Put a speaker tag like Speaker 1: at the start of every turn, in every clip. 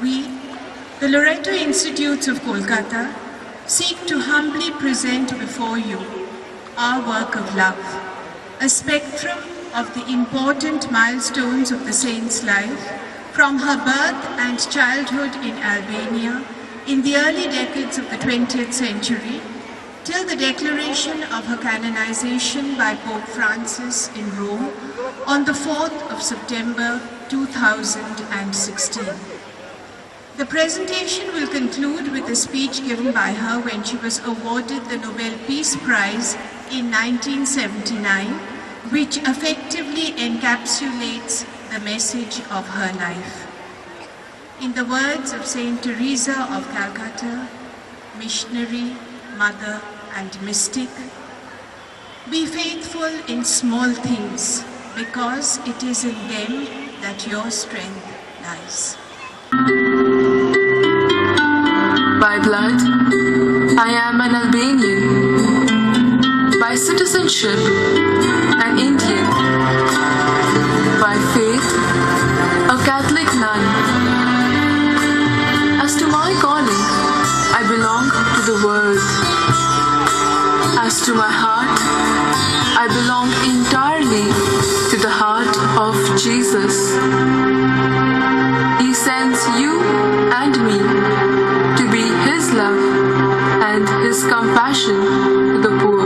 Speaker 1: We, the Loreto Institutes of Calcutta, seek to humbly present before you our work of love, a spectrum of the important milestones of the saint's life, from her birth and childhood in Albania in the early decades of the 20th century, till the declaration of her canonization by Pope Francis in Rome on the 4th of September 2016. The presentation will conclude with a speech given by her when she was awarded the Nobel Peace Prize in 1979, which effectively encapsulates the message of her life. In the words of Saint Teresa of Calcutta, missionary, mother, and mystic, be faithful in small things, because it is in them that your strength lies.
Speaker 2: By blood, I am an Albanian. By citizenship, an Indian. By faith, a Catholic nun. As to my calling, I belong to the world. As to my heart, I belong entirely to the heart of Jesus. He sends you and me to be His love and His compassion to the poor.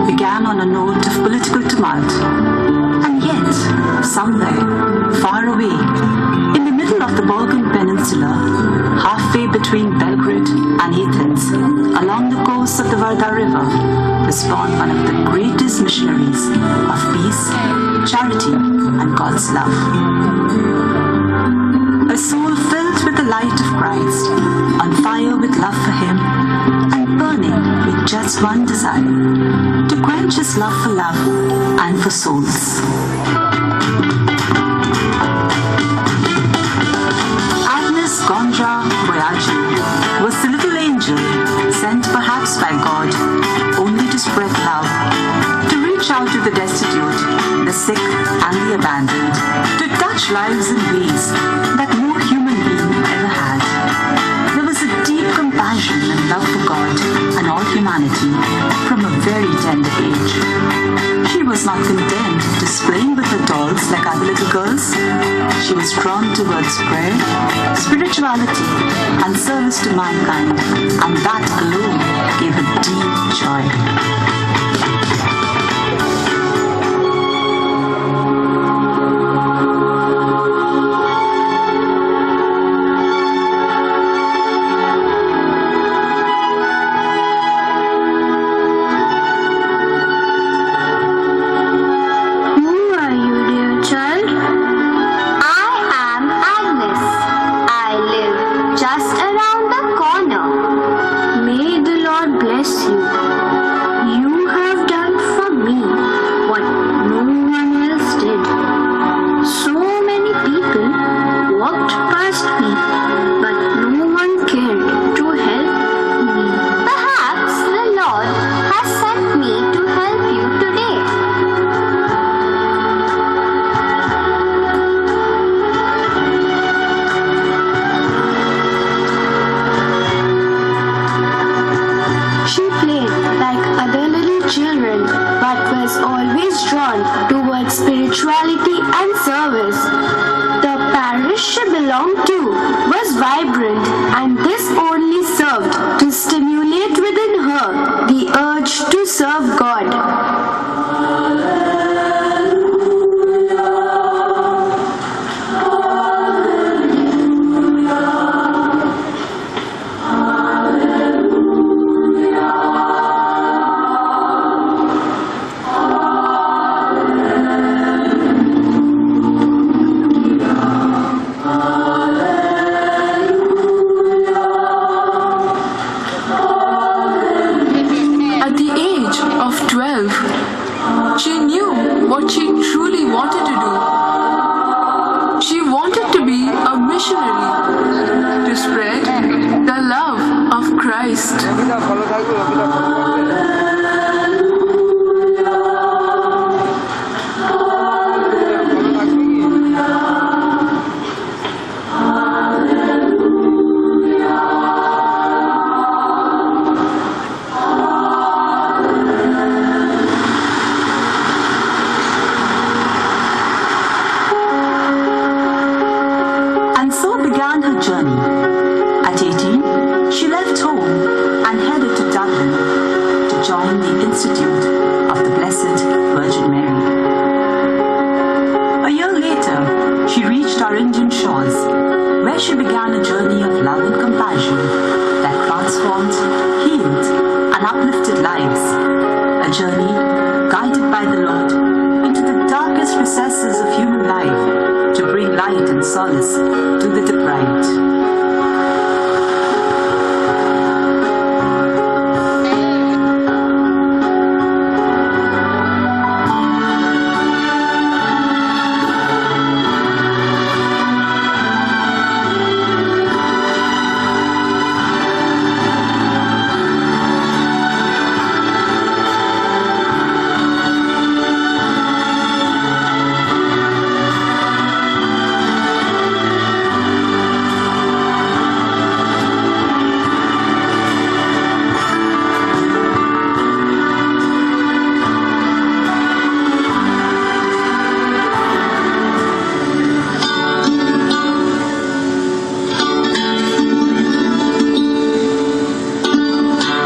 Speaker 3: Began on a note of political tumult, and yet, somewhere, far away, in the middle of the Balkan Peninsula, halfway between Belgrade and Athens, along the coast of the Varda River, was born one of the greatest missionaries of peace, charity, and God's love. A soul filled with the light of Christ, on fire with love for Him, and burning with just one desire, to quench His love for love and for souls. Agnes Gondra Boyaji was the little angel sent perhaps by God only to spread love, to reach out to the destitute, the sick and the abandoned, to touch lives in ways that no human being ever had. There was a deep compassion and love for God and all humanity from a very tender age. She was not content just playing with her dolls like other little girls. She was drawn towards prayer, spirituality, and service to mankind, and that alone gave her deep joy.
Speaker 4: spirituality and service the parish she belonged to was vibrant, and this only served to stimulate within her the urge to serve God.
Speaker 2: At the age of 12, she knew what she truly wanted to do. She wanted to be a missionary, to spread the love of Christ.
Speaker 3: And so began her journey. At 18, she left home and headed to Dublin to join the Institute of the Blessed Virgin Mary. A year later, she reached our Indian shores, where she began a journey of love and compassion that transformed, healed, and uplifted lives. A journey guided by the Lord into the darkest recesses of human life to bring light and solace to the deprived.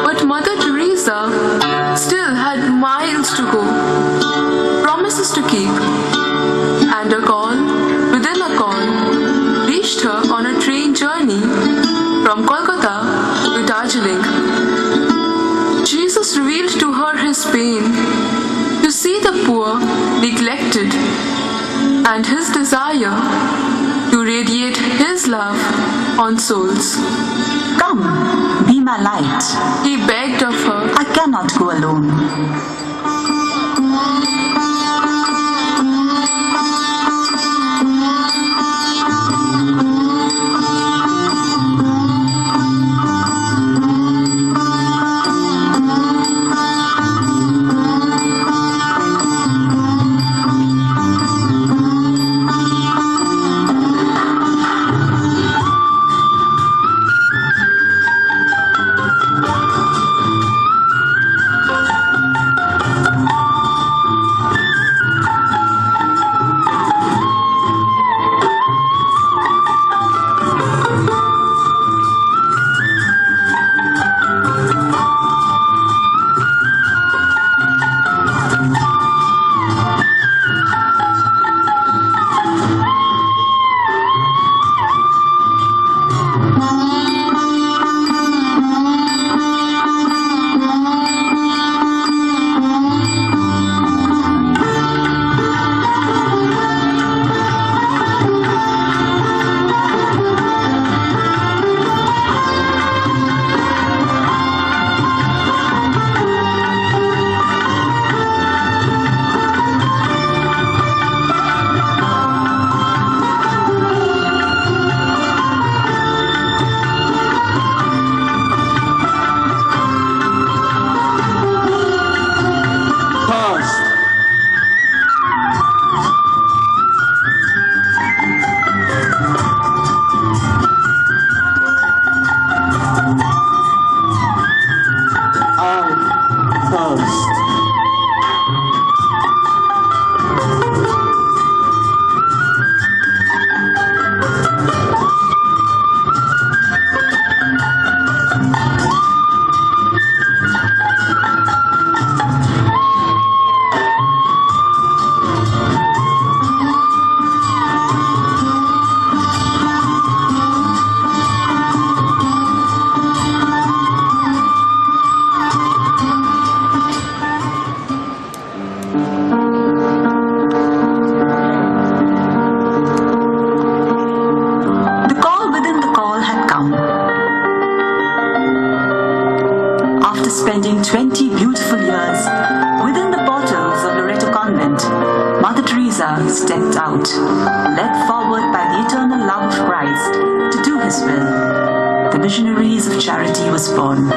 Speaker 2: But Mother Teresa still had miles to go, promises to keep, and a call within a call reached her on a train journey from Calcutta to Darjeeling. Jesus revealed to her his pain to see the poor neglected and his desire to radiate his love on souls.
Speaker 3: Come, be my light.
Speaker 2: He begged of her.
Speaker 3: I cannot go alone. Teresa stepped out, led forward by the eternal love of Christ to do His will. The missionaries of charity was born.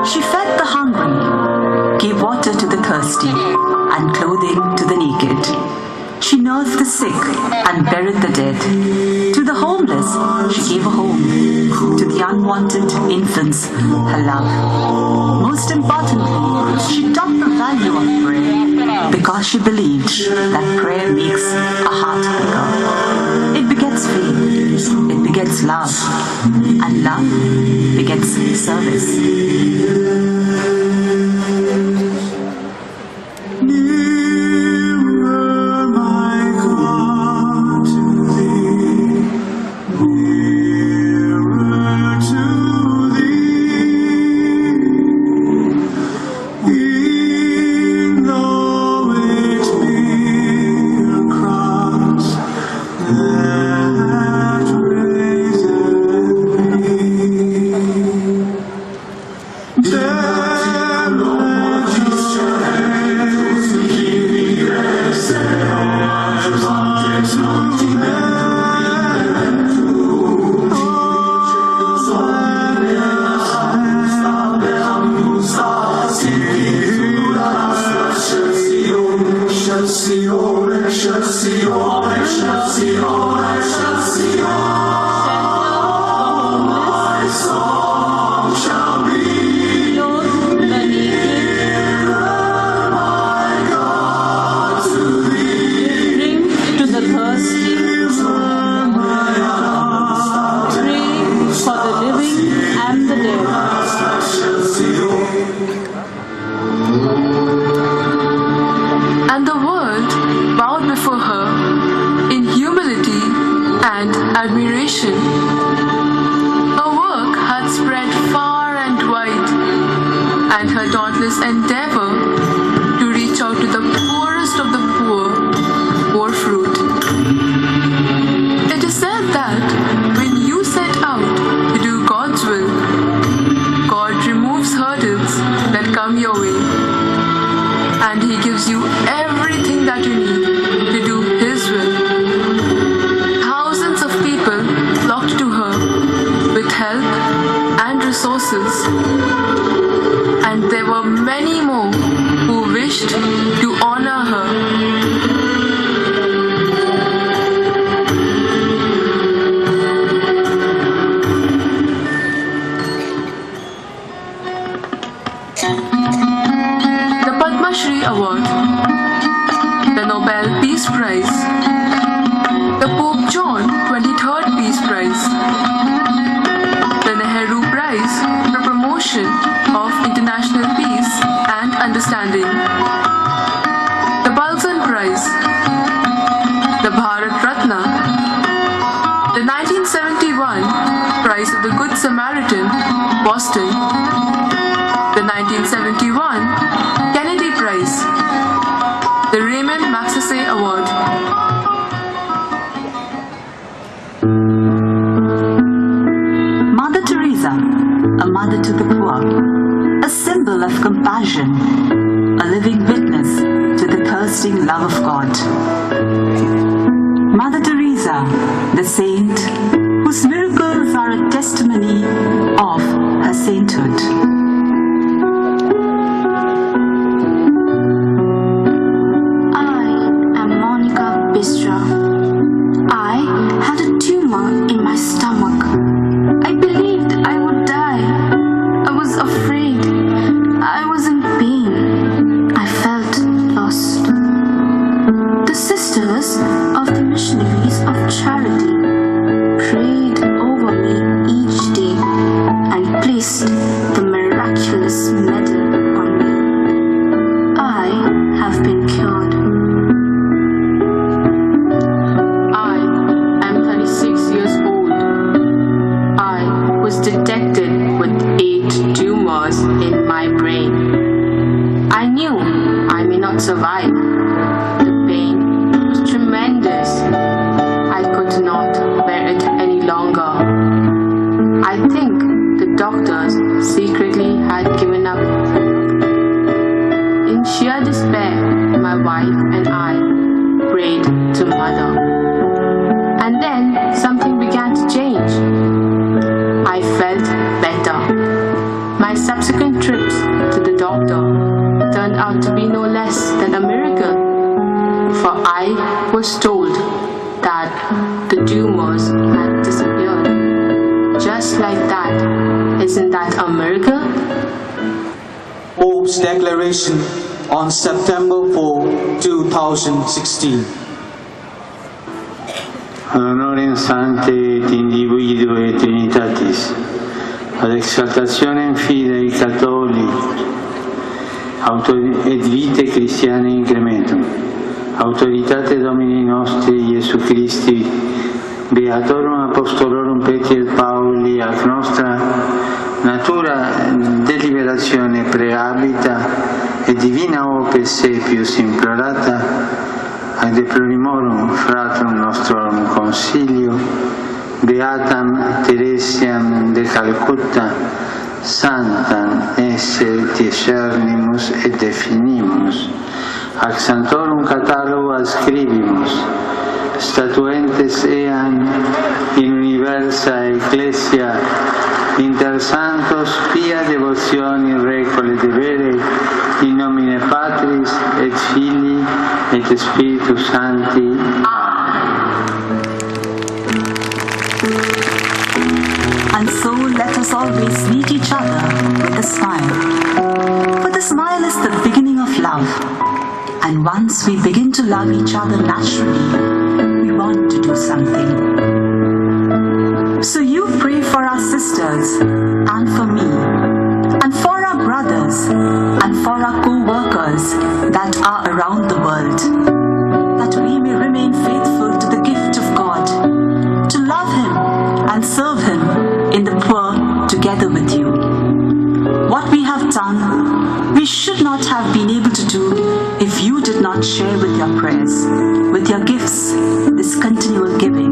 Speaker 3: She fed the hungry, gave water to the thirsty, and clothing to the naked. She nursed the sick and buried the dead. To the homeless, she gave a home. To the unwanted infants, her love. Most importantly, she taught the value of prayer because she believed that prayer makes a heart bigger. It begets faith, it begets love, and love begets service.
Speaker 2: And the world bowed before her in humility and admiration. Her work had spread far and wide, and her dauntless endeavor to reach out to the poorest of the poor bore fruit. It is said that when you set out to do God's will, God removes hurdles that come your way, and He gives you everything that you need to do His will. Thousands of people flocked to her with help and resources, and there were many more who wished to honor her. Shri Award, the Nobel Peace Prize, the Pope John 23rd Peace Prize, the Nehru Prize for Promotion of International Peace and Understanding, the Balsan Prize, the Bharat Ratna, the 1971 Prize of the Good Samaritan, Boston, the 1971 Kennedy Prize, the Raymond Magsaysay Award.
Speaker 3: Mother Teresa, a mother to the poor, a symbol of compassion, a living witness to the thirsting love of God. Mother Teresa, the saint whose miracles are a testimony of her sainthood.
Speaker 4: I had a tumor in my stomach. I believed I would die. I was afraid. I was in pain. I felt lost. The sisters of the missionaries of charity prayed over me each day and placed the miraculous medal on me. I have been cured.
Speaker 5: Detected with 8 tumors in my brain. I knew I may not survive. The pain was tremendous. I could not bear it any longer. I think the doctors secretly had given up. In sheer despair, my wife and I prayed to Mother. And then something began to change. I felt better. My subsequent trips to the doctor turned out to be no less than a miracle, for I was told that the tumors had disappeared. Just like that. Isn't that a miracle?
Speaker 6: Pope's declaration on September 4, 2016.
Speaker 7: Honorem Sancte et individue Trinitatis, ad exaltationem fidei Catholici, et vitae Christianae incrementum, autoritate Domini nostri Iesu Christi, Beatorum Apostolorum Petri et Pauli, ac nostra natura deliberazione prehabita et divina ope sepius implorata, ad deplorimorum fratrum nostrorum consilio, Beatam Teresiam de Calcutta, Santam esse discernimus et definimus, ac Santorum catalogo ascribimus, statuentes eam in universa ecclesia inter santos pia devotioni recole devere in nomine Patris et Filii et Spiritus Sancti.
Speaker 3: And so let us always meet each other with a smile. For the smile is the beginning of love. And once we begin to love each other naturally, we want to do something. So you pray for our sisters and for me, and for our brothers and for our co-workers that are around the world, that we may remain faithful to the gift of God, to love Him and serve Him in the poor together with you. What we have done, we should not have been able to do if you did not share with your prayers, with your gifts, this continual giving.